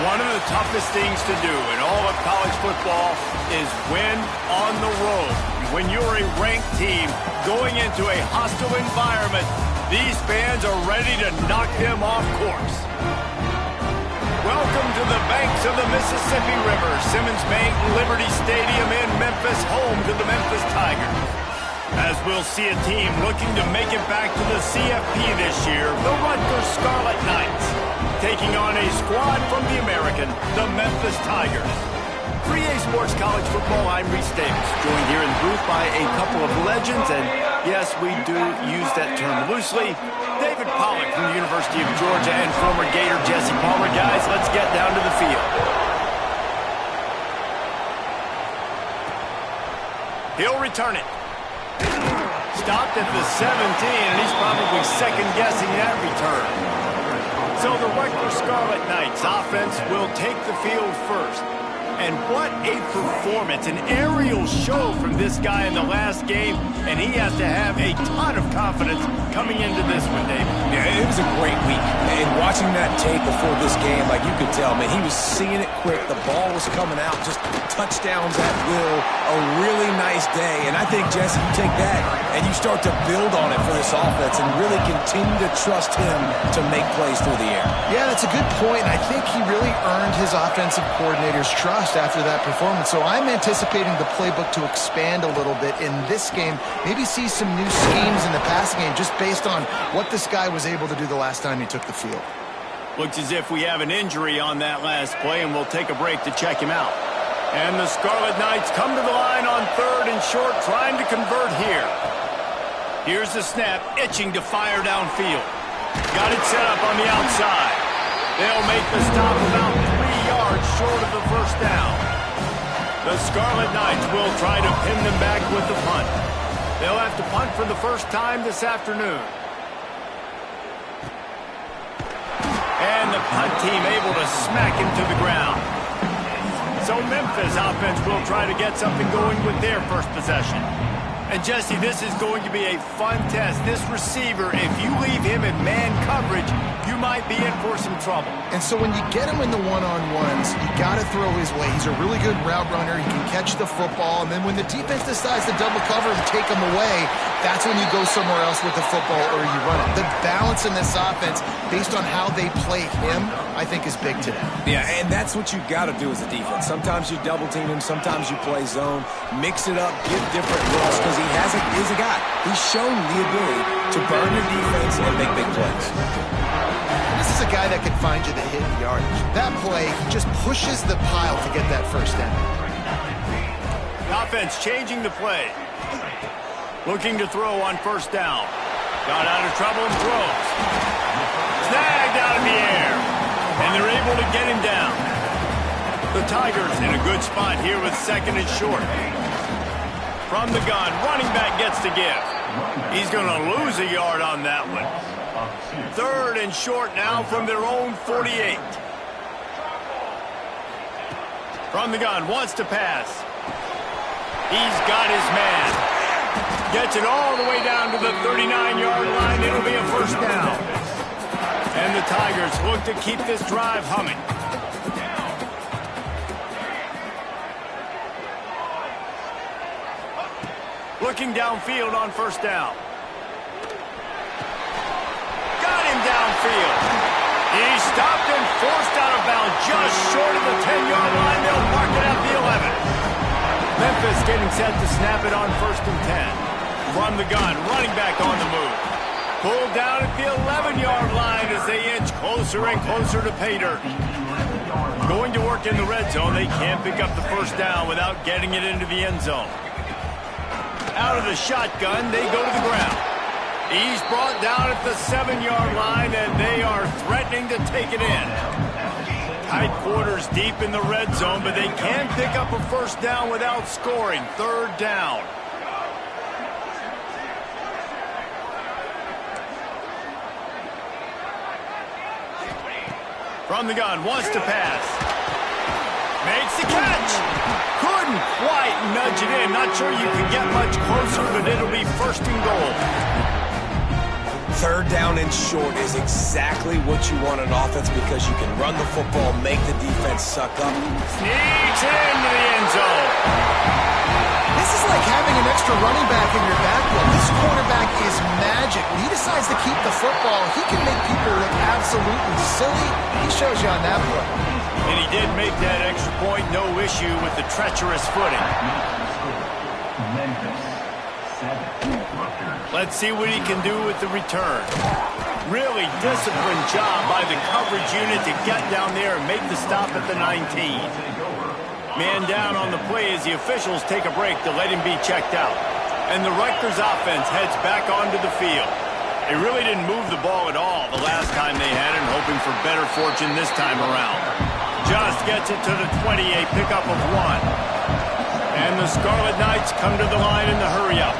One of the toughest things to do in all of college football is win on the road. When you're a ranked team going into a hostile environment, these fans are ready to knock them off course. Welcome to the banks of the Mississippi River, Simmons Bank Liberty Stadium in Memphis, home to the Memphis Tigers. As we'll see a team looking to make it back to the CFP this year, the Rutgers Scarlet Knights, taking on a squad from the American, the Memphis Tigers. For EA Sports College Football, I'm Reese Davis, joined here in the booth by a couple of legends, and yes, we do use that term loosely. David Pollack from the University of Georgia and former Gator Jesse Palmer. Guys, let's get down to the field. He'll return it. Stopped at the 17, and he's probably second-guessing that return. So the Rutgers Scarlet Knights offense will take the field first. And what a performance, an aerial show from this guy in the last game, and he has to have a ton of confidence coming into this one, David. Yeah, it was a great week. And watching that tape before this game, like you could tell, man, he was seeing it quick. The ball was coming out, just touchdowns at will. A really nice day. And I think, Jesse, you take that and you start to build on it for this offense and really continue to trust him to make plays through the air. Yeah, that's a good point. I think he really earned his offensive coordinator's trust after that performance. So I'm anticipating the playbook to expand a little bit in this game. Maybe see some new schemes in the passing game just based on what this guy was able to do the last time he took the field. Looks as if we have an injury on that last play, and we'll take a break to check him out. And the Scarlet Knights come to the line on 3rd and short, trying to convert here. Here's the snap, itching to fire downfield. Got it set up on the outside. They'll make the stop about 3 yards short of the first down. The Scarlet Knights will try to pin them back with the punt. They'll have to punt for the first time this afternoon. And the punt team able to smack him to the ground. So Memphis offense will try to get something going with their first possession. And Jesse, this is going to be a fun test. This receiver, if you leave him in man coverage, you might be in for some trouble. And so when you get him in the one-on-ones, you got to throw his way. He's a really good route runner. He can catch the football. And then when the defense decides to double cover and take him away, that's when you go somewhere else with the football or you run it. The balance in this offense, based on how they play him, I think is big today. Yeah, and that's what you got to do as a defense. Sometimes you double team him, sometimes you play zone, mix it up, give different looks, because he's a guy. He's shown the ability to burn your defense and make big plays. This is a guy that can find you the hidden yardage. That play just pushes the pile to get that first down. Offense changing the play. Looking to throw on 1st down. Got out of trouble and throws. Snagged out in the air. And they're able to get him down. The Tigers in a good spot here with 2nd and short. From the gun, running back gets to give. He's going to lose a yard on that one. 3rd and short now from their own 48. From the gun, wants to pass. He's got his man. Gets it all the way down to the 39-yard line. It'll be a 1st down. And the Tigers look to keep this drive humming. Looking downfield on 1st down. Got him downfield. He's stopped and forced out of bounds just short of the 10-yard line. They'll mark it at the 11. Memphis getting set to snap it on 1st and 10. From the gun, running back on the move. Pulled down at the 11-yard line as they inch closer and closer to pay dirt. Going to work in the red zone. They can't pick up the 1st down without getting it into the end zone. Out of the shotgun, they go to the ground. He's brought down at the 7-yard line, and they are threatening to take it in. Tight quarters deep in the red zone, but they can pick up a 1st down without scoring. 3rd down. From the gun, wants to pass. Makes the catch. Couldn't quite nudge it in. Not sure you can get much closer, but it'll be 1st and goal. Third down and short is exactly what you want on offense because you can run the football, make the defense suck up. Sneaks it into the end zone. This is like having an extra running back in your backfield. This quarterback is magic. When he decides to keep the football, he can make people look absolutely silly. He shows you on that play. And he did make that extra point, no issue with the treacherous footing. Memphis Vs Rutgers. Let's see what he can do with the return. Really disciplined job by the coverage unit to get down there and make the stop at the 19. Man down on the play as the officials take a break to let him be checked out. And the Rutgers offense heads back onto the field. They really didn't move the ball at all the last time they had it, hoping for better fortune this time around. Just gets it to the 28, pickup of 1. And the Scarlet Knights come to the line in the hurry-up.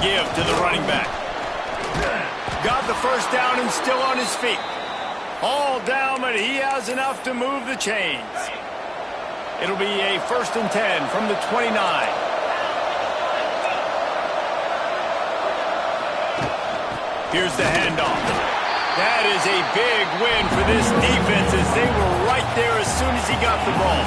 Give to the running back. Got the first down and still on his feet. All down, but he has enough to move the chains. It'll be a 1st and 10 from the 29. Here's the handoff. That is a big win for this defense as they were right there as soon as he got the ball.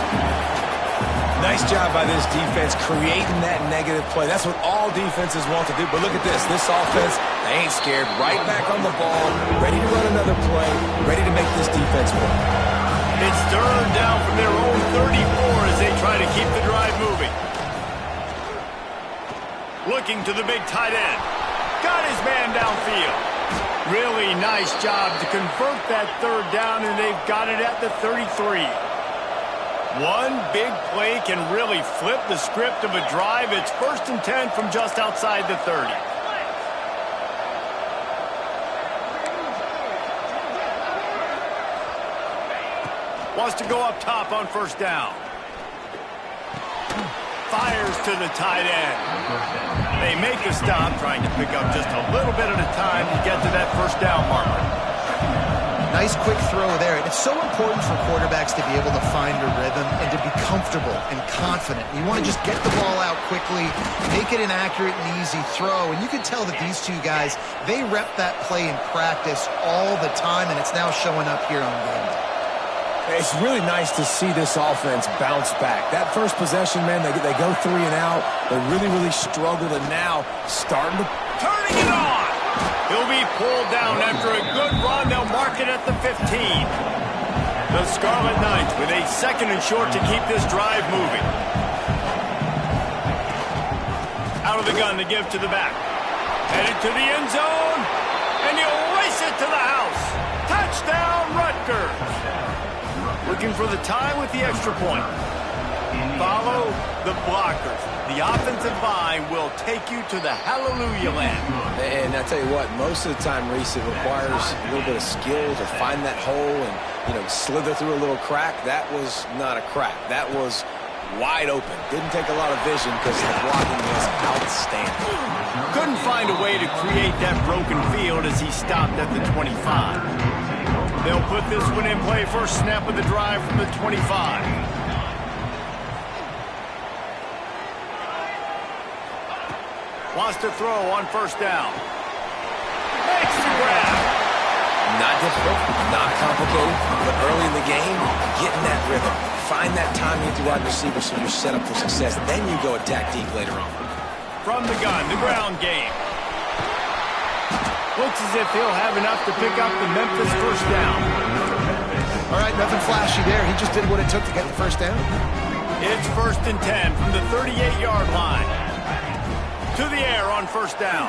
Nice job by this defense creating that negative play. That's what all defenses want to do. But look at this. This offense, they ain't scared. Right back on the ball, ready to run another play, ready to make this defense work. It's third down from their own 34 as they try to keep the drive moving. Looking to the big tight end. Got his man downfield. Really nice job to convert that third down, and they've got it at the 33. One big play can really flip the script of a drive. It's 1st and 10 from just outside the 30. Wants to go up top on 1st down. Fires to the tight end. They make a stop, trying to pick up just a little bit at a time to get to that 1st down marker. Nice quick throw there. And it's so important for quarterbacks to be able to find a rhythm and to be comfortable and confident. You want to just get the ball out quickly, make it an accurate and easy throw. And you can tell that these two guys, they rep that play in practice all the time, and it's now showing up here on game day. It's really nice to see this offense bounce back. That first possession, man, they go 3 and out. They really struggled, and now starting to... Turning it on! He'll be pulled down after a good run. They'll mark it at the 15. The Scarlet Knights with a 2nd and short to keep this drive moving. Out of the gun to give to the back. Headed to the end zone. And he'll race it to the house. Touchdown, Rutgers. Looking for the tie with the extra point. Follow the blockers. The offensive line will take you to the hallelujah land. And I tell you what, most of the time, Reese, it requires a little bit of skill to find that hole and, slither through a little crack. That was not a crack. That was wide open. Didn't take a lot of vision because the blocking was outstanding. Couldn't find a way to create that broken field as he stopped at the 25. They'll put this one in play. First snap of the drive from the 25. Wants to throw on 1st down. Makes the grab. Not difficult, not complicated, but early in the game, getting that rhythm. Find that timing with your wide receiver so you're set up for success. Then you go attack deep later on. From the gun, the ground game. Looks as if he'll have enough to pick up the Memphis 1st down. All right, nothing flashy there. He just did what it took to get the 1st down. It's 1st and 10 from the 38-yard line. To the air on 1st down.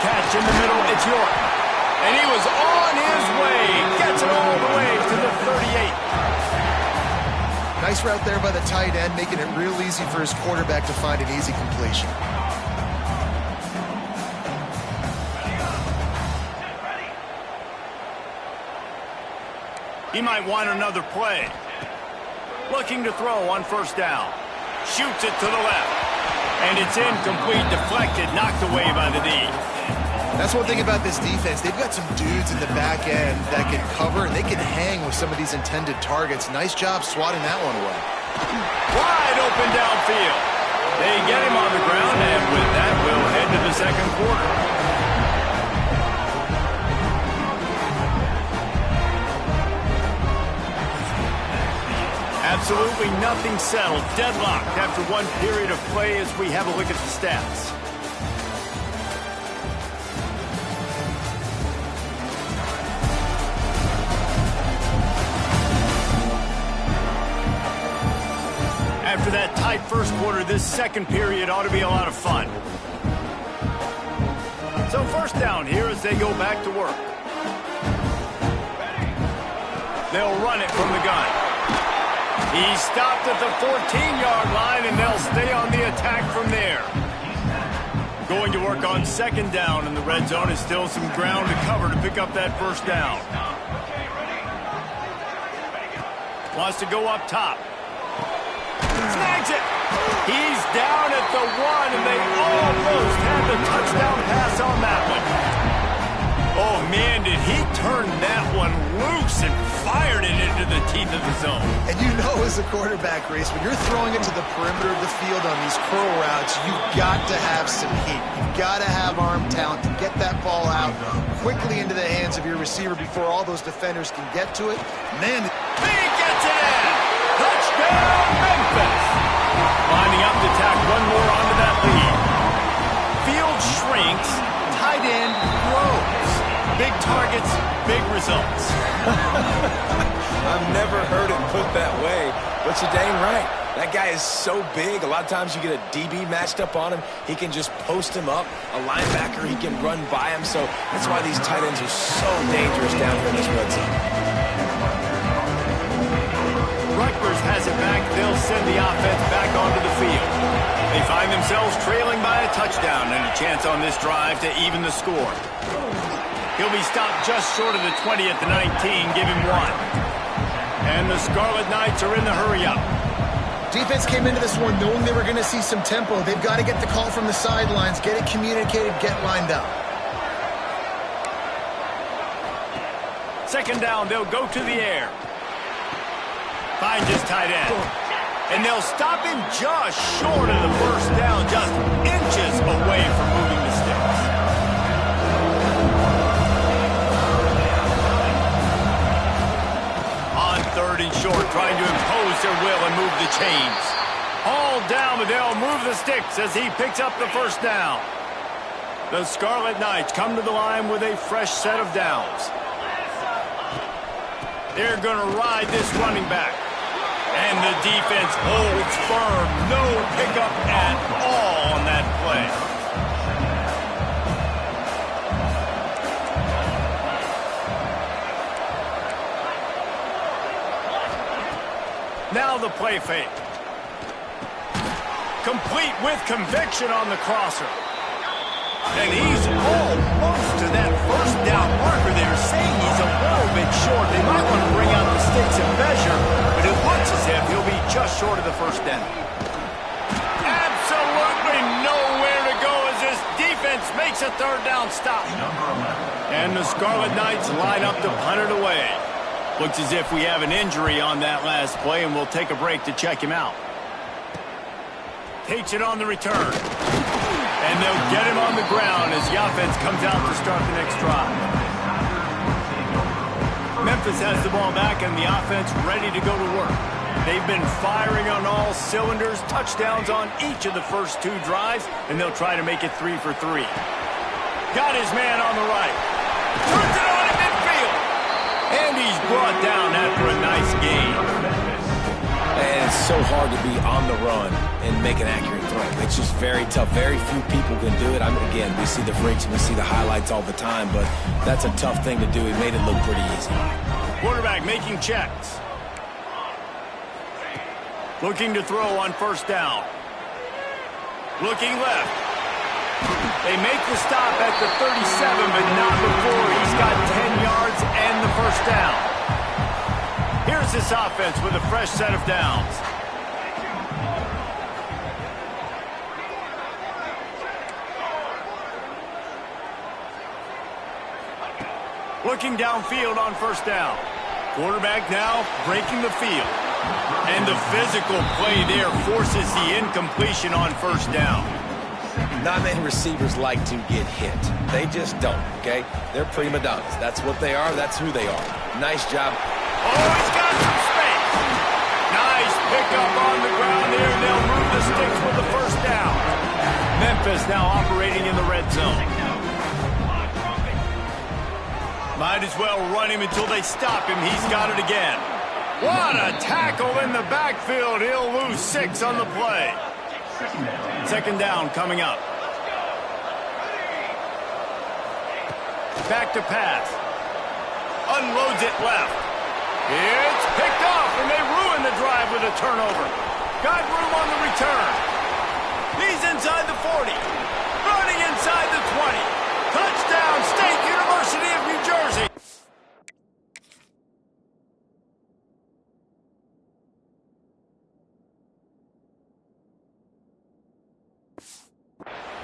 Catch in the middle, it's York. And he was on his way. Gets it all the way to the 38. Nice route there by the tight end, making it real easy for his quarterback to find an easy completion. He might want another play. Looking to throw on 1st down. Shoots it to the left. And it's incomplete, deflected, knocked away by the D. That's one thing about this defense. They've got some dudes in the back end that can cover, and they can hang with some of these intended targets. Nice job swatting that one away. Wide open downfield. They get him on the ground, and with that, we'll head to the second quarter. Absolutely nothing settled. Deadlocked after one period of play as we have a look at the stats. After that tight first quarter, this second period ought to be a lot of fun. So first down here as they go back to work. They'll run it from the gun. He stopped at the 14-yard line, and they'll stay on the attack from there. Going to work on second down, and the red zone is still some ground to cover to pick up that first down. Wants to go up top. Snags it. He's down at the 1, and they almost had the touchdown pass on that one. Oh, man, did he turn that one loose and fired it into the teeth of the zone. And you know as a quarterback, Reese, when you're throwing it to the perimeter of the field on these curl routes, you've got to have some heat. You've got to have arm talent to get that ball out quickly into the hands of your receiver before all those defenders can get to it. Man, he gets it in. Touchdown, Memphis. Lining up to tack one more onto that lead. Field shrinks, tight end grows. Big targets, big results. I've never heard it put that way, but you're dang right. That guy is so big. A lot of times you get a DB matched up on him. He can just post him up. A linebacker, he can run by him. So that's why these tight ends are so dangerous down here in this red zone. Rutgers has it back. They'll send the offense back onto the field. They find themselves trailing by a touchdown and a chance on this drive to even the score. He'll be stopped just short of the 20 at the 19. Give him 1. And the Scarlet Knights are in the hurry-up. defense came into this one knowing they were going to see some tempo. They've got to get the call from the sidelines, get it communicated, get lined up. Second down, they'll go to the air. Finds his tight end. And they'll stop him just short of the first down, just inches away from moving the sticks. On third and short, trying to impose their will and move the chains. All down, but they'll move the sticks as he picks up the first down. The Scarlet Knights come to the line with a fresh set of downs. They're going to ride this running back. And the defense holds firm. No pickup at all on that play. Now the play fake. Complete with conviction on the crosser. And he's almost to that first down marker there, saying he's a little bit short. They might want to bring out the sticks and measure, but it looks as if he'll be just short of the first down. Absolutely nowhere to go as this defense makes a third down stop. And the Scarlet Knights line up to punt it away. Looks as if we have an injury on that last play, and we'll take a break to check him out. Takes it on the return. And they'll get him on the ground as the offense comes out to start the next drive. Memphis has the ball back and the offense ready to go to work. They've been firing on all cylinders, touchdowns on each of the first two drives, and they'll try to make it 3 for 3. Got his man on the right. Turns it on in midfield. And he's brought down after a nice gain. And it's so hard to be on the run and make an accurate throw. It's just very tough. Very few people can do it. Again, we see the freaks and we see the highlights all the time, but that's a tough thing to do. He made it look pretty easy. Quarterback making checks. Looking to throw on first down. Looking left. They make the stop at the 37, but not before he's got 10 yards and the first down. Here's this offense with a fresh set of downs. Looking downfield on first down. Quarterback now breaking the field. And the physical play there forces the incompletion on first down. Not many receivers like to get hit. They just don't, okay? They're prima donnas. That's what they are. That's who they are. Nice job. Oh, he's got some space. Nice pickup on the ground here. They'll move the sticks with the first down. Memphis now operating in the red zone. Might as well run him until they stop him. He's got it again. What a tackle in the backfield. He'll lose 6 on the play. Second down coming up. Back to pass. Unloads it left. It's picked off, and they ruin the drive with a turnover. Got room on the return. He's inside the 40. Running inside the 20. Touchdown, State University of New Jersey.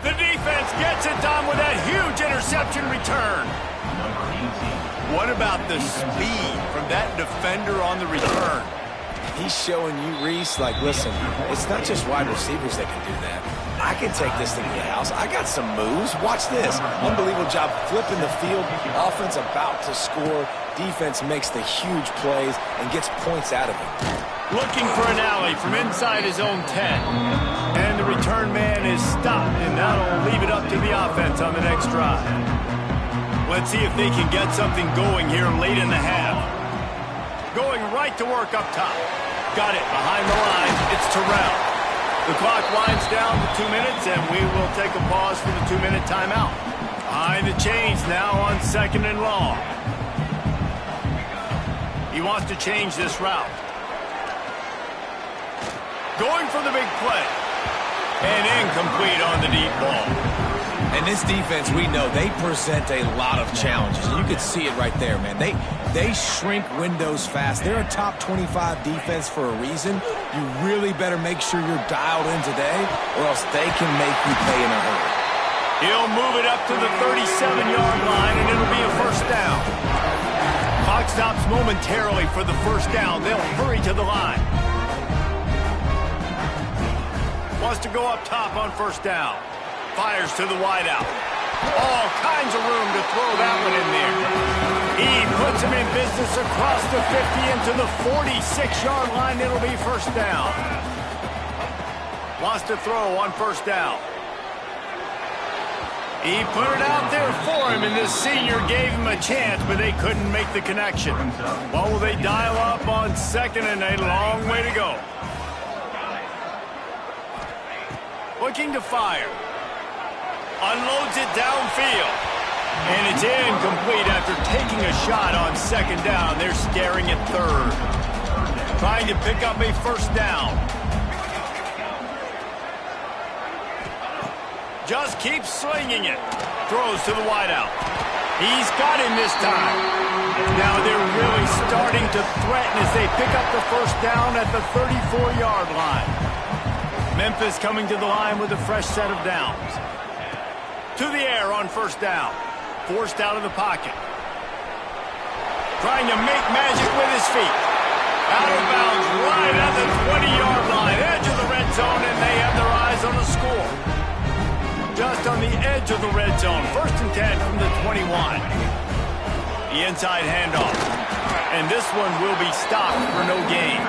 The defense gets it done with that huge interception return. What about the speed from that defender on the return? He's showing you, Reese, like, listen, it's not just wide receivers that can do that. I can take this thing to the house. I got some moves. Watch this. Unbelievable job flipping the field. Offense about to score. Defense makes the huge plays and gets points out of it. Looking for an alley from inside his own 10. And the return man is stopped, and that'll leave it up to the offense on the next drive. Let's see if they can get something going here late in the half. Going right to work up top. Got it behind the line. It's Terrell. The clock winds down to 2 minutes, and we will take a pause for the 2-minute timeout. Behind the chains now on 2nd and long. He wants to change this route. Going for the big play. And incomplete on the deep ball. And this defense, we know, they present a lot of challenges. You can see it right there, man. They shrink windows fast. They're a top 25 defense for a reason. You really better make sure you're dialed in today, or else they can make you pay in a hurry. He'll move it up to the 37-yard line, and it'll be a first down. Clock stops momentarily for the first down. They'll hurry to the line. Wants to go up top on first down. Fires to the wideout. All kinds of room to throw that one in there. He puts him in business across the 50 into the 46-yard line. It'll be first down. Wants to throw on first down. He put it out there for him, and this senior gave him a chance, but they couldn't make the connection. What will they dial up on 2nd and a long way to go? Looking to fire. Unloads it downfield. And it's incomplete after taking a shot on 2nd down. They're staring at 3rd. Trying to pick up a first down. Just keeps slinging it. Throws to the wideout. He's got him this time. Now they're really starting to threaten as they pick up the first down at the 34-yard line. Memphis coming to the line with a fresh set of downs. To the air on first down. Forced out of the pocket. Trying to make magic with his feet. Out of bounds right at the 20-yard line. Edge of the red zone, and they have their eyes on the score. Just on the edge of the red zone. 1st and 10 from the 21. The inside handoff. And this one will be stopped for no gain.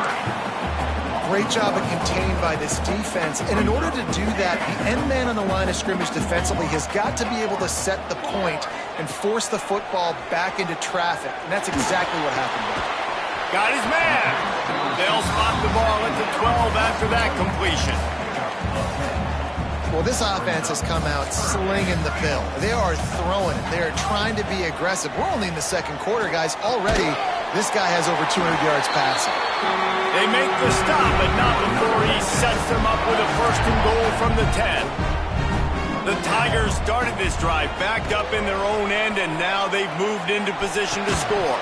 Great job of contained by this defense. And in order to do that, the end man on the line of scrimmage defensively has got to be able to set the point and force the football back into traffic. And that's exactly what happened there. Got his man. They'll spot the ball at the 12 after that completion. Well, this offense has come out slinging the bill. They are throwing it. They are trying to be aggressive. We're only in the 2nd quarter, guys. Already, this guy has over 200 yards passing. They make the stop, but not before he sets them up with a 1st and goal from the 10. The Tigers started this drive backed up in their own end, and now they've moved into position to score.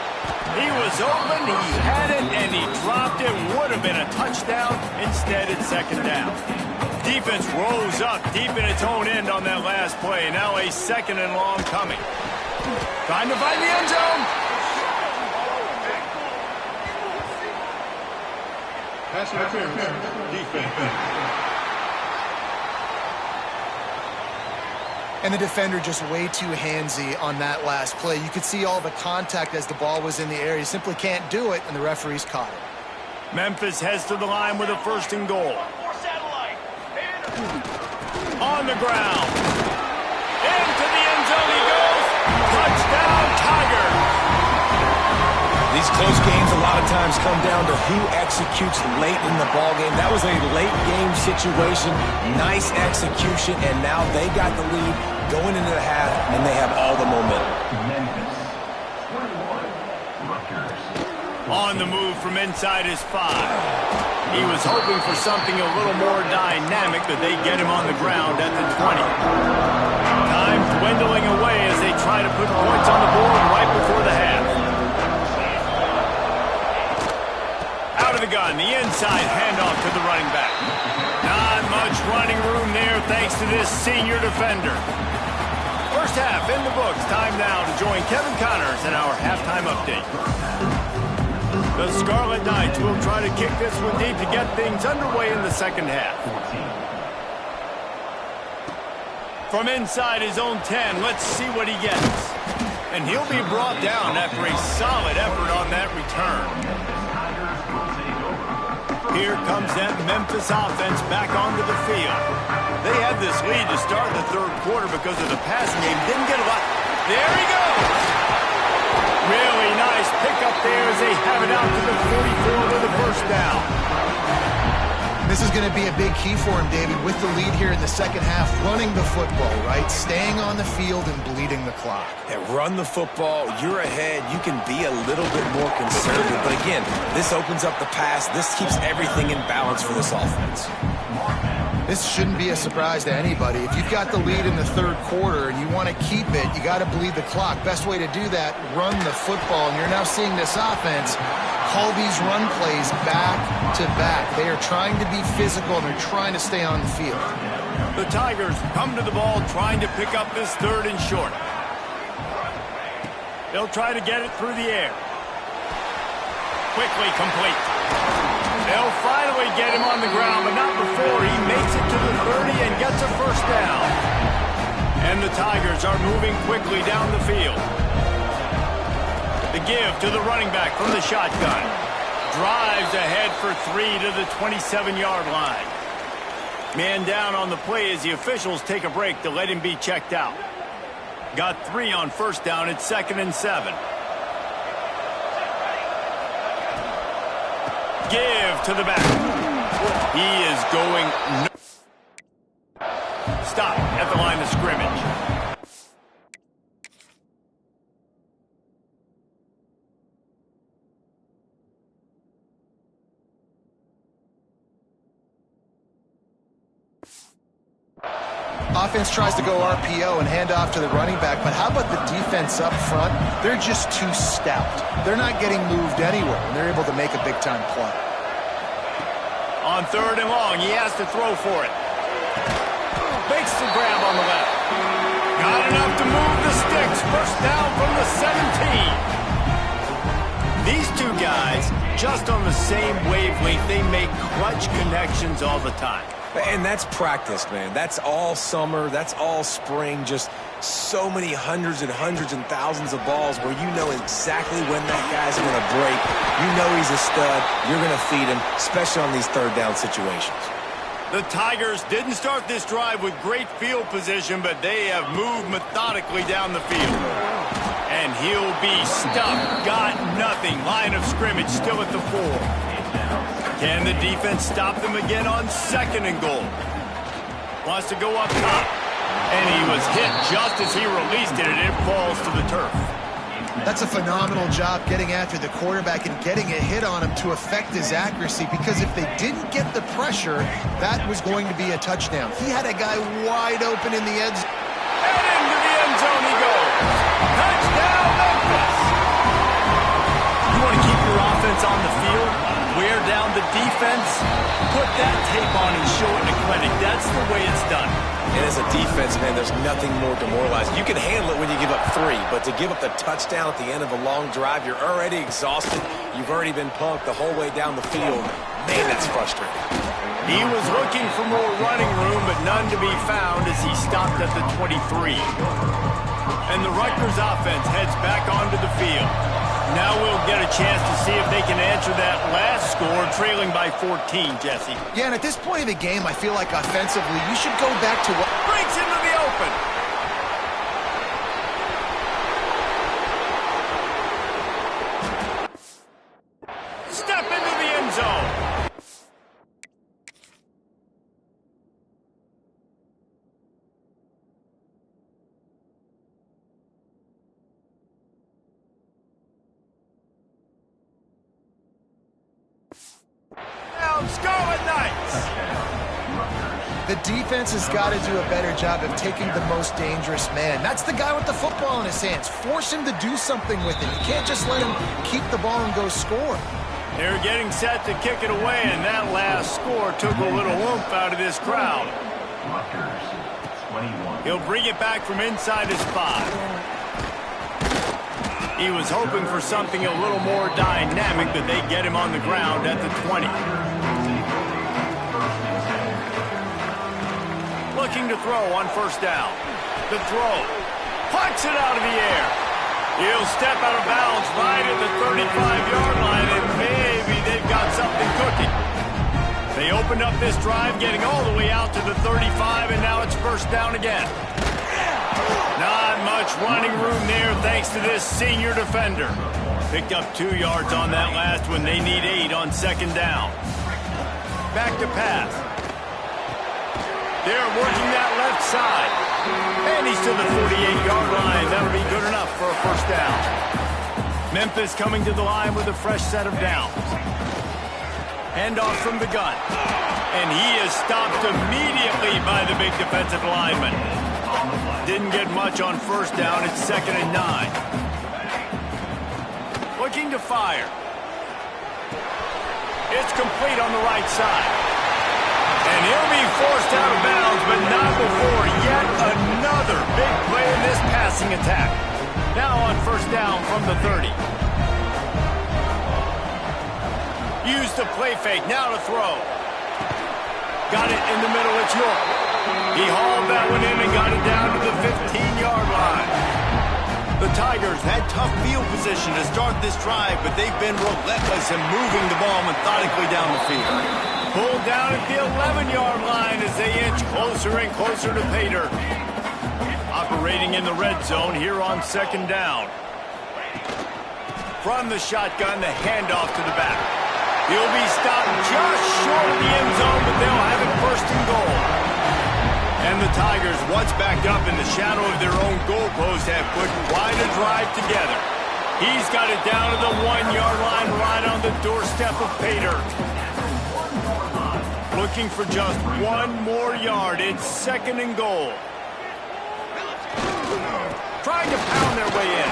He was open, he had it, and he dropped it. Would have been a touchdown. Instead, it's 2nd down. Defense rose up deep in its own end on that last play. Now a 2nd and long coming. Trying to find the end zone. Pass interference. Defense. And the defender just way too handsy on that last play. You could see all the contact as the ball was in the air. You simply can't do it, and the referees caught it. Memphis heads to the line with a 1st and goal. On the ground. Into the end zone he goes. Touchdown, Tigers. These close games a lot of times come down to who executes late in the ball game. That was a late game situation. Nice execution, and now they got the lead going into the half, and they have all the momentum. Memphis 21, Rutgers. On the move from inside his 5. He was hoping for something a little more dynamic, but they get him on the ground at the 20. Time dwindling away as they try to put points on the board right before the half. Out of the gun, the inside handoff to the running back. Not much running room there thanks to this senior defender. First half in the books. Time now to join Kevin Connors in our halftime update. The Scarlet Knights will try to kick this one deep to get things underway in the second half. From inside his own 10, let's see what he gets. And he'll be brought down after a solid effort on that return. Here comes that Memphis offense back onto the field. They had this lead to start the 3rd quarter because of the passing game. Didn't get a lot. There he goes. Really nice pickup there as they have it out to the 44 with a 1st down. This is going to be a big key for him, David, with the lead here in the second half, running the football, right? Staying on the field and bleeding the clock. Yeah, run the football. You're ahead. You can be a little bit more conservative. But again, this opens up the pass. This keeps everything in balance for this offense. This shouldn't be a surprise to anybody. If you've got the lead in the 3rd quarter and you want to keep it, you got to bleed the clock. Best way to do that, run the football. And you're now seeing this offense call these run plays back to back. They are trying to be physical, and they're trying to stay on the field. The Tigers come to the ball trying to pick up this 3rd and short. They'll try to get it through the air. Quickly complete. They'll finally get him on the ground, but not before he makes it to the 30 and gets a 1st down. And the Tigers are moving quickly down the field. The give to the running back from the shotgun. Drives ahead for 3 to the 27-yard line. Man down on the play as the officials take a break to let him be checked out. Got 3 on 1st down. It's 2nd and 7. Give to the back. He is going... Stop at the line of scrimmage. Offense tries to go RPO and hand off to the running back, but how about the defense up front? They're just too stout. They're not getting moved anywhere, and they're able to make a big-time play. On 3rd and long, he has to throw for it. Makes the grab on the left. Got enough to move the sticks. 1st down from the 17. These two guys, just on the same wavelength, they make clutch connections all the time. And that's practice, man. That's all summer. That's all spring. Just so many hundreds and thousands of balls where you know exactly when that guy's going to break. You know he's a stud. You're going to feed him, especially on these 3rd down situations. The Tigers didn't start this drive with great field position, but they have moved methodically down the field. And he'll be stuck. Got nothing. Line of scrimmage still at the 4. Can the defense stop them again on 2nd and goal? Wants to go up top. And he was hit just as he released it, and it falls to the turf. That's a phenomenal job getting after the quarterback and getting a hit on him to affect his accuracy, because if they didn't get the pressure, that was going to be a touchdown. He had a guy wide open in the end zone. And into the end zone he goes. Touchdown, Memphis! You want to keep your offense on the field? Wear down the defense? Put that tape on and show it in a clinic. That's the way it's done. And as a defense, man, there's nothing more demoralizing. You can handle it when you give up 3, but to give up the touchdown at the end of a long drive, you're already exhausted. You've already been punked the whole way down the field. Man, that's frustrating. He was looking for more running room, but none to be found as he stopped at the 23. And the Rutgers offense heads back onto the field. Now we'll get a chance to see if they can answer that last score, trailing by 14, Jesse. Yeah, and at this point of the game, I feel like offensively, you should go back to what... Breaks into the open. Step into the end zone. Down, Scarlet Knights. The defense has got to do a better job of taking the most dangerous man. That's the guy with the football in his hands. Force him to do something with it. You can't just let him keep the ball and go score. They're getting set to kick it away, and that last score took a little oomph out of this crowd. Rutgers, 21. He'll bring it back from inside his 5. He was hoping for something a little more dynamic, that they get him on the ground at the 20. Looking to throw on first down. The throw. Punts it out of the air. He'll step out of bounds right at the 35-yard line, and maybe they've got something cooking. They opened up this drive, getting all the way out to the 35, and now it's first down again. Not much running room there thanks to this senior defender. Picked up 2 yards on that last one. They need 8 on second down. Back to pass. They're working that left side. And he's to the 48-yard line. That'll be good enough for a first down. Memphis coming to the line with a fresh set of downs. Handoff from the gun. And he is stopped immediately by the big defensive lineman. Didn't get much on first down. It's 2nd and 9. Looking to fire. It's complete on the right side. And he'll be forced out of bounds, but not before yet another big play in this passing attack. Now on first down from the 30. Use the play fake, now to throw. Got it in the middle, it's York. He hauled that one in and got it down to the 15-yard line. The Tigers had tough field position to start this drive, but they've been relentless in moving the ball methodically down the field. Pulled down at the 11-yard line as they inch closer and closer to pay dirt. Operating in the red zone here on second down. From the shotgun, the handoff to the back. He'll be stopped just short of the end zone, but they'll have it first and goal. And the Tigers, once backed up in the shadow of their own goalpost, have put quite a drive together. He's got it down to the 1-yard line right on the doorstep of pay dirt. Looking for just 1 more yard. It's 2nd and goal. Trying to pound their way in.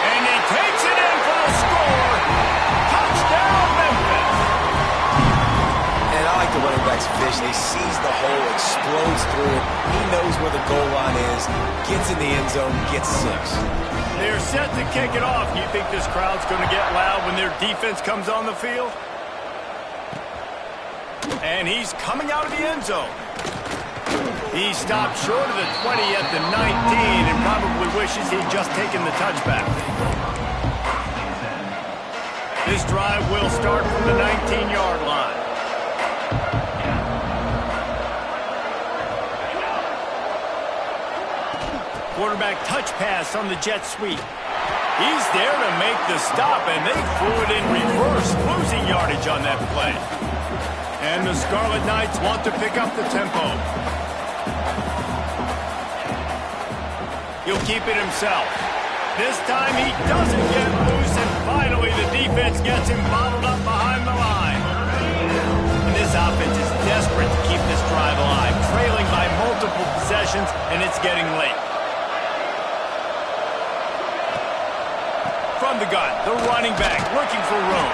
And he takes it in for the score. Touchdown, Memphis. And I like the running back's vision. He sees the hole, explodes through it. He knows where the goal line is, gets in the end zone, gets 6. They're set to kick it off. You think this crowd's going to get loud when their defense comes on the field? And he's coming out of the end zone. He stopped short of the 20 at the 19 and probably wishes he'd just taken the touchback. This drive will start from the 19-yard line. Quarterback touch pass on the jet sweep. He's there to make the stop, and they threw it in reverse, losing yardage on that play. And the Scarlet Knights want to pick up the tempo. He'll keep it himself. This time he doesn't get loose, and finally the defense gets him bottled up behind the line. And this offense is desperate to keep this drive alive, trailing by multiple possessions, and it's getting late. From the gun, the running back looking for room.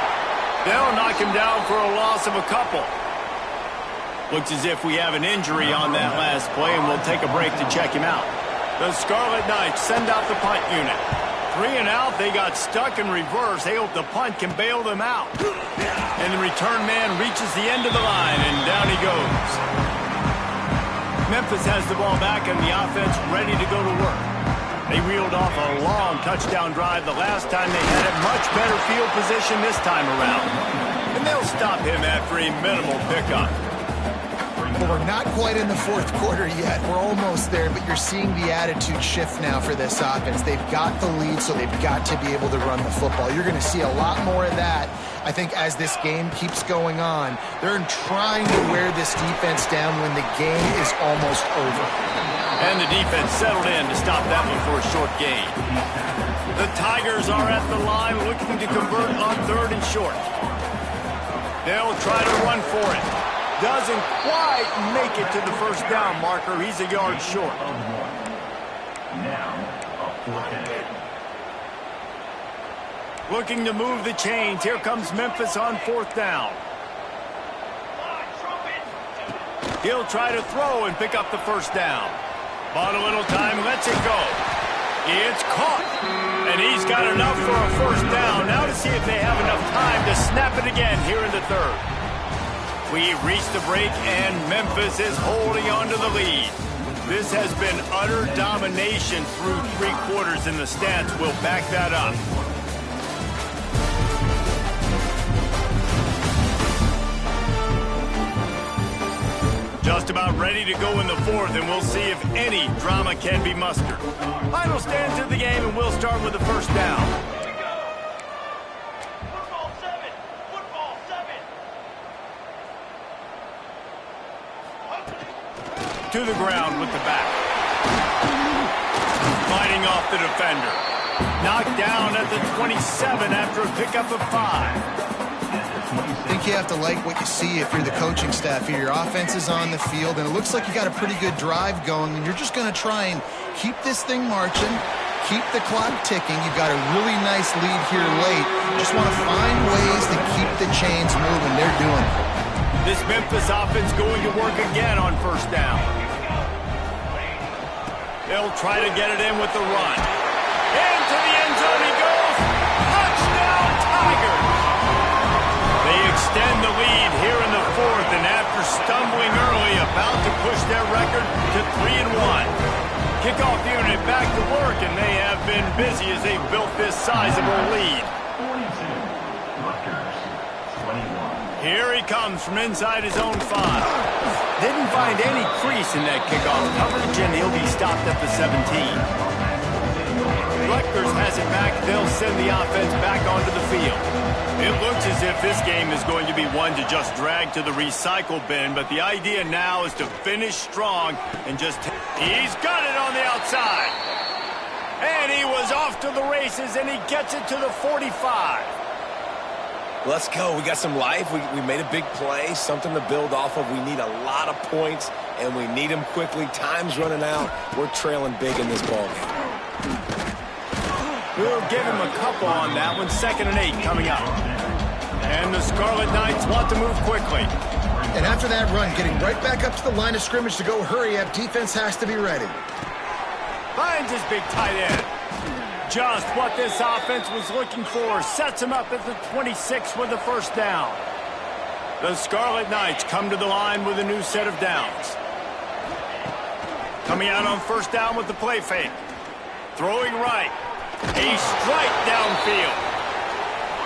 They'll knock him down for a loss of a couple. Looks as if we have an injury on that last play, and we'll take a break to check him out. The Scarlet Knights send out the punt unit. 3 and out, they got stuck in reverse. They hope the punt can bail them out. And the return man reaches the end of the line, and down he goes. Memphis has the ball back, and the offense ready to go to work. They reeled off a long touchdown drive the last time they had a much better field position this time around. And they'll stop him after a minimal pickup. Well, we're not quite in the fourth quarter yet. We're almost there, but you're seeing the attitude shift now for this offense. They've got the lead, so they've got to be able to run the football. You're going to see a lot more of that, I think, as this game keeps going on. They're trying to wear this defense down when the game is almost over. And the defense settled in to stop that one for a short gain. The Tigers are at the line looking to convert on 3rd and short. They'll try to run for it. Doesn't quite make it to the first down marker. He's a yard short. Now, a 4th and 8. Looking to move the chains. Here comes Memphis on 4th down. He'll try to throw and pick up the first down. Bought a little time, lets it go. It's caught. And he's got enough for a first down. Now to see if they have enough time to snap it again here in the 3rd. We've reached the break, and Memphis is holding on to the lead. This has been utter domination through 3 quarters, and the stats will back that up. Just about ready to go in the 4th, and we'll see if any drama can be mustered. Final stands of the game, and we'll start with the first down. To the ground with the back. Fighting off the defender. Knocked down at the 27 after a pickup of 5. I think you have to like what you see if you're the coaching staff here. Your offense is on the field, and it looks like you got a pretty good drive going, and you're just going to try and keep this thing marching, keep the clock ticking. You've got a really nice lead here late. Just want to find ways to keep the chains moving. They're doing it. This Memphis offense going to work again on first down. They'll try to get it in with the run. Into the end zone he goes. Touchdown, Tigers! They extend the lead here in the 4th, and after stumbling early, about to push their record to 3-1. Kickoff unit back to work, and they have been busy as they built this sizable lead. 42, Rutgers, 21. Here he comes from inside his own 5. Didn't find any crease in that kickoff coverage, and he'll be stopped at the 17. Rutgers has it back. They'll send the offense back onto the field. It looks as if this game is going to be one to just drag to the recycle bin, but the idea now is to finish strong and just... He's got it on the outside. And he was off to the races, and he gets it to the 45. Let's go. We got some life. We made a big play, something to build off of. We need a lot of points, and we need them quickly. Time's running out. We're trailing big in this ballgame. We'll give him a couple on that one. 2nd and 8 coming up. And the Scarlet Knights want to move quickly. And after that run, getting right back up to the line of scrimmage to go hurry up, defense has to be ready. Finds his big tight end. Just what this offense was looking for. Sets him up at the 26 with the first down. The Scarlet Knights come to the line with a new set of downs. Coming out on first down with the play fake. Throwing right. A strike downfield.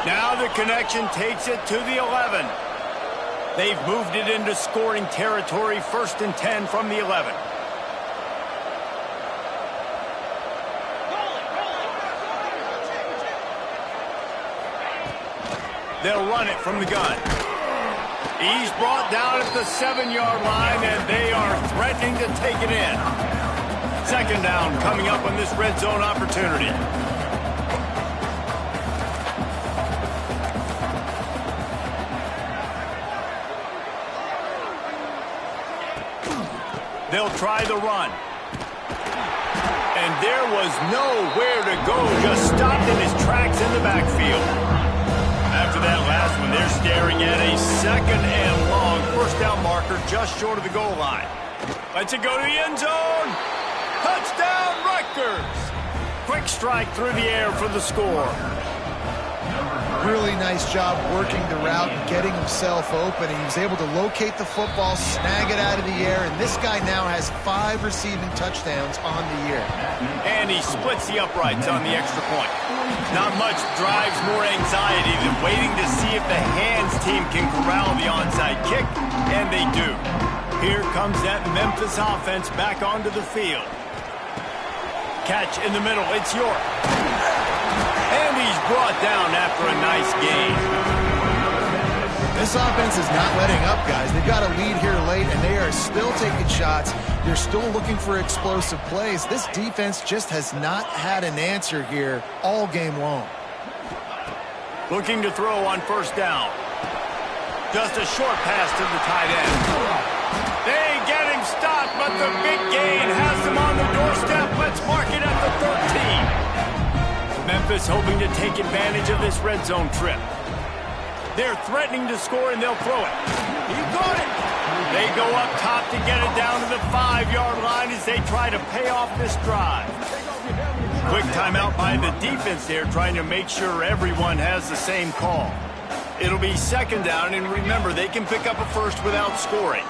Now the connection takes it to the 11. They've moved it into scoring territory. 1st and 10 from the 11. They'll run it from the gun. He's brought down at the 7-yard line, and they are threatening to take it in. 2nd down coming up on this red zone opportunity. They'll try the run. And there was nowhere to go. Just stopped in his tracks in the backfield. After that last one, they're staring at a 2nd and long first down marker just short of the goal line. Lets it go to the end zone. Touchdown, Rutgers. Quick strike through the air for the score. Number Really nice job working the route and getting himself open. He was able to locate the football, snag it out of the air, and this guy now has 5 receiving touchdowns on the year. And he splits the uprights on the extra point. Not much drives more anxiety than waiting to see if the hands team can corral the onside kick, and they do. Here comes that Memphis offense back onto the field. Catch in the middle, it's York. And he's brought down after a nice gain. This offense is not letting up, guys. They've got a lead here late, and they are still taking shots. They're still looking for explosive plays. This defense just has not had an answer here all game long. Looking to throw on first down. Just a short pass to the tight end. They get him stopped, but the big gain has them on the doorstep. Let's mark it at the 13. Memphis hoping to take advantage of this red zone trip. They're threatening to score, and they'll throw it. He got it. They go up top to get it down to the 5-yard line as they try to pay off this drive. Quick timeout by the defense there, trying to make sure everyone has the same call. It'll be second down, and remember, they can pick up a first without scoring.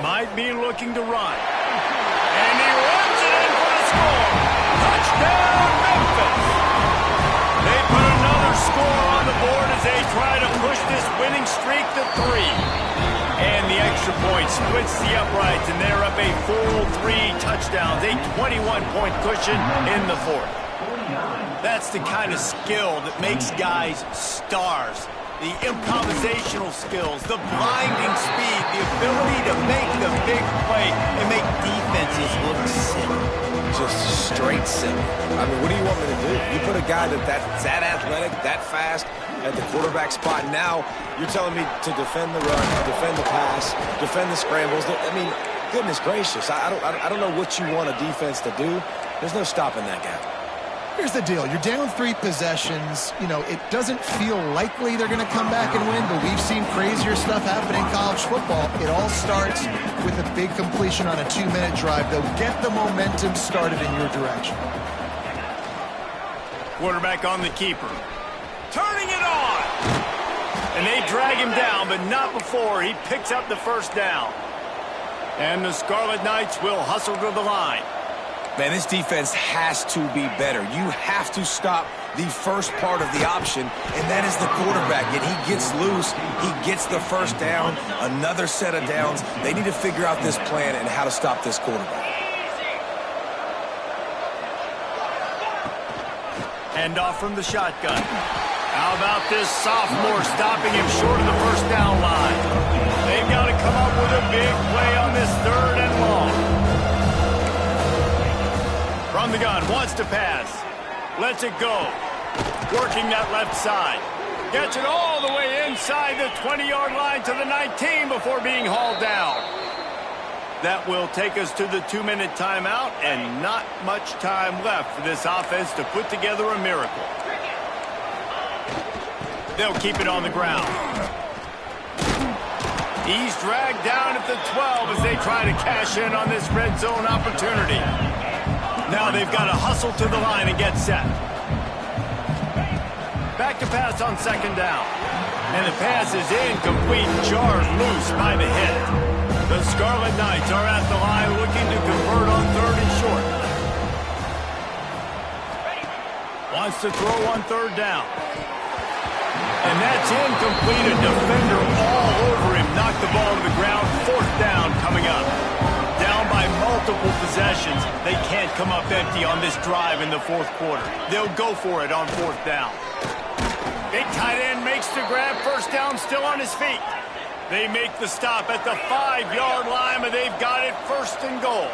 Might be looking to run. And he runs it in for the score. Touchdown, Memphis. They put another score on the board as they try to push this winning streak to 3. And the extra point splits the uprights, and they're up a full 3 touchdowns, a 21-point cushion in the fourth. That's the kind of skill that makes guys stars. The improvisational skills, the blinding speed, the ability to make the big play and make defenses look silly. Just straight silly. I mean, what do you want me to do? You put a guy that's that athletic, that fast at the quarterback spot. Now you're telling me to defend the run, defend the pass, defend the scrambles. I mean, goodness gracious. I don't know what you want a defense to do. There's no stopping that guy. Here's the deal. You're down 3 possessions. You know, it doesn't feel likely they're going to come back and win, but we've seen crazier stuff happen in college football. It all starts with a big completion on a 2-minute drive. They'll get the momentum started in your direction. Quarterback on the keeper. Turning it on! And they drag him down, but not before he picks up the first down. And the Scarlet Knights will hustle to the line. Man, this defense has to be better. You have to stop the first part of the option, and that is the quarterback. And he gets loose. He gets the first down, another set of downs. They need to figure out this plan and how to stop this quarterback. Hand off from the shotgun. How about this sophomore stopping him short of the first down line? They've got to come up with a big play on this 3rd and long. From the gun, wants to pass. Lets it go. Working that left side. Gets it all the way inside the 20-yard line to the 19 before being hauled down. That will take us to the 2-minute timeout, and not much time left for this offense to put together a miracle. They'll keep it on the ground. He's dragged down at the 12 as they try to cash in on this red zone opportunity. Now they've got to hustle to the line and get set. Back to pass on second down. And the pass is incomplete, jarred loose by the hit. The Scarlet Knights are at the line looking to convert on 3rd and short. Wants to throw on 3rd down. And that's incomplete. A defender all over him. Knocked the ball to the ground. 4th down coming up. Down by multiple possessions. They can't come up empty on this drive in the 4th quarter. They'll go for it on 4th down. Big tight end makes the grab. First down, still on his feet. They make the stop at the 5-yard line, but they've got it 1st and goal.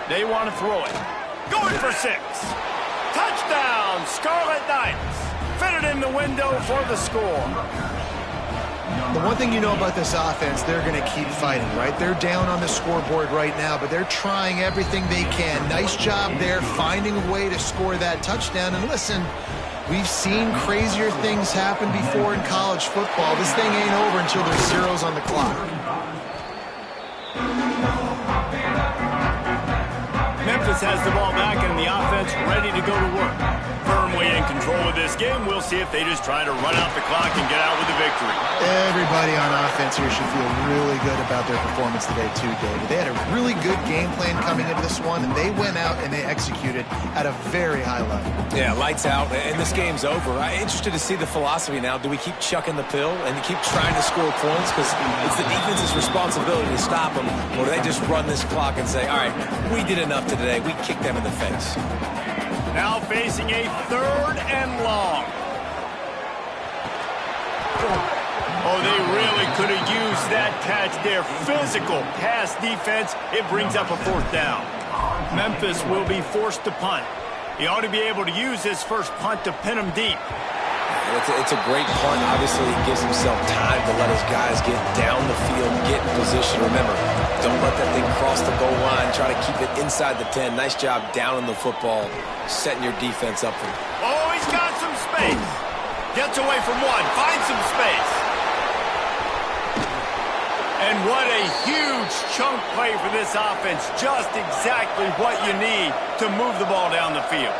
They want to throw it. Going for 6. Touchdown, Scarlet Knights. Fitted in the window for the score. The one thing you know about this offense, they're going to keep fighting, right? They're down on the scoreboard right now, but they're trying everything they can. Nice job there, finding a way to score that touchdown. And listen, we've seen crazier things happen before in college football. This thing ain't over until there's zeros on the clock. Memphis has the ball back and the offense ready to go to work. Firmly in control of this game. We'll see if they just try to run out the clock and get out with the victory. Everybody on offense here should feel really good about their performance today too, David. They had a really good game plan coming into this one, and they went out and they executed at a very high level. Yeah, lights out, and this game's over. I'm interested to see the philosophy now. Do we keep chucking the pill and keep trying to score points? Because it's the defense's responsibility to stop them. Or do they just run this clock and say, all right, we did enough today. We kicked them in the face. Now facing a 3rd and long. Oh, they really could have used that catch there. Physical pass defense. It brings up a 4th down. Memphis will be forced to punt. He ought to be able to use his first punt to pin him deep. It's a great punt. Obviously, he gives himself time to let his guys get down the field, get in position. Remember, don't let that thing cross the goal line. Try to keep it inside the 10. Nice job down in the football, setting your defense up for it. Oh, he's got some space. Gets away from one, finds some space. And what a huge chunk play for this offense. Just exactly what you need to move the ball down the field.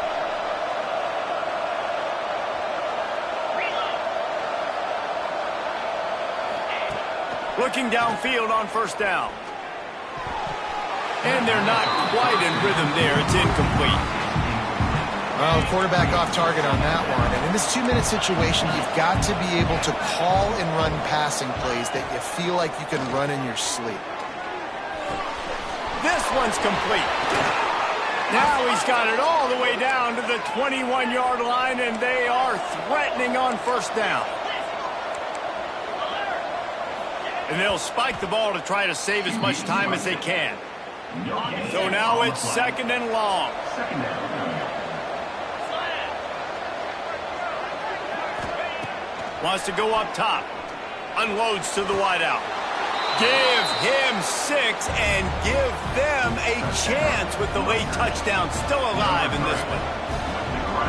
Looking downfield on 1st down. And they're not quite in rhythm there. It's incomplete. Well, quarterback off target on that one. And in this 2-minute situation, you've got to be able to call and run passing plays that you feel like you can run in your sleep. This one's complete. Now he's got it all the way down to the 21-yard line, and they are threatening on 1st down. And they'll spike the ball to try to save as much time as they can. So now it's 2nd and long. Wants to go up top. Unloads to the wideout. Give him 6 and give them a chance with the late touchdown. Still alive in this one.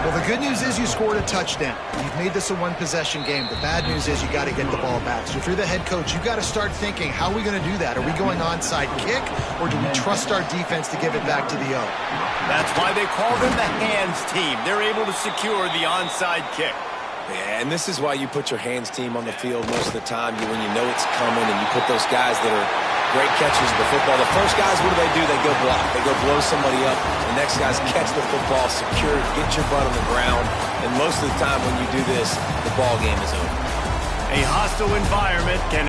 Well, the good news is you scored a touchdown. You've made this a one-possession game. The bad news is you got to get the ball back. So if you're the head coach, you got to start thinking, how are we going to do that? Are we going onside kick, or do we trust our defense to give it back to the O? That's why they call them the hands team. They're able to secure the onside kick. Yeah, and this is why you put your hands team on the field most of the time when you know it's coming, and you put those guys that are great catchers of the football. The first guys, what do? They go block. They go blow somebody up. The next guys catch the football, secure it, get your butt on the ground. And most of the time when you do this, the ball game is over. A hostile environment can